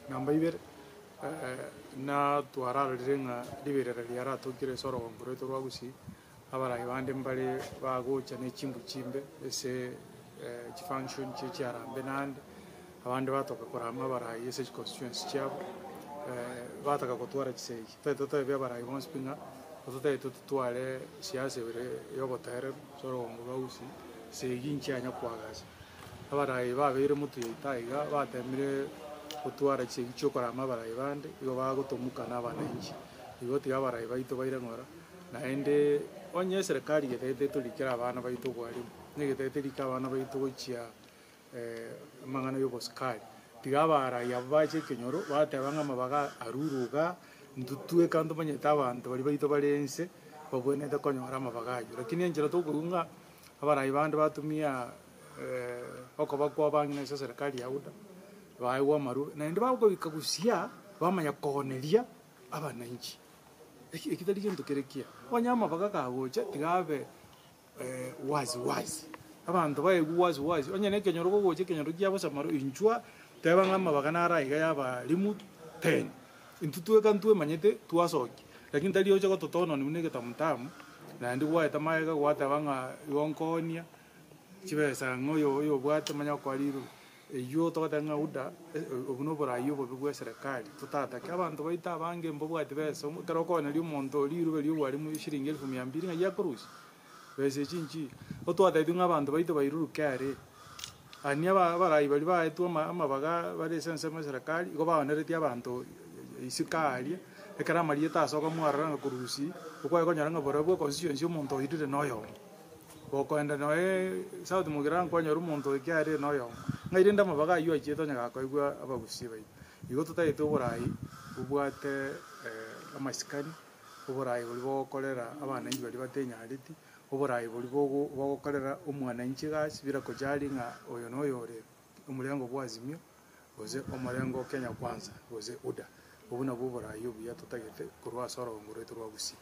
namba ibere na twarara rirenga liberera liara tokire soro ngoro to rwagusi abara ibande mbale bagocha ne chimbu chimbe ese function chiara benande abande batoka kurama bara yese constituency cyabo bataka kutwara kisei toto bya bara ibonspinga toto twale siasa bere yobotere soro ngoro usi seginchi anya kwagaza abara ibabere mutu yitaiga batemire kutwara kisei cyokora amabara ibande iyo bagotomuka n'abananchi igoti abara ibaito baire ngora naende onye serikali getete tulikira abana baito gwari negetete lika abana baito gochia mangano yo boskali tigabara yabache kenyoro batebanga mabaga aruruga ndutue kanto banyeta abantu bari baito barense babone de konyora amabaga lakini enjira to kurunga abara ibande batumia okoba kwa bangina serikali yauda baiwa maru naende bako bikagusia bamanya konelia abananchi ikitali kintu kerekia wanyama bakakagocha tigabe wazi abantu baye wazi onye ne kenyoro gogoche kenyoro kiabo samaro inchwa tebanga mabagana raiga yaba limu 10 intutwe kantwe manyete tuasoki lakini tali ocha gototono ni munege tamtamu na ndi wa tamaega watabanga yonkonia chibesa ngoyo bwate manya kwaliru iyo tokatanga uda obuno borayo bobugwe serikali tutata abantu baita bange mbobwate bese terokona li umuntu liru beli wali mu shiringi 1200 ngaya kurusi bese chinchi otwata idunga abantu baito bairu kare anya barayi bali baito amabaga bari sense mu serikali go baonereti abantu isikali ekara marieta asoka mwaranga kurusi ukwa konyaranga borabo constituency umuntu idire noyo bokwenda noe South Mugiran kwa nyoru muntu ikyare noyo ngairinda mabaga yo acheto nyaga koigwa abagusi bai igo tutaito borai ubwate amasikani uborai buli bokorera abana inji bali batenya ariti uborai buli bokorera umwana inji gasi bira kojali nga oyo noyore umulengo bwazimyo oze umulengo Kenya kwanza oze uda ubuna buborai yo bya tutagete kurwa soro ngoro turwa gusi.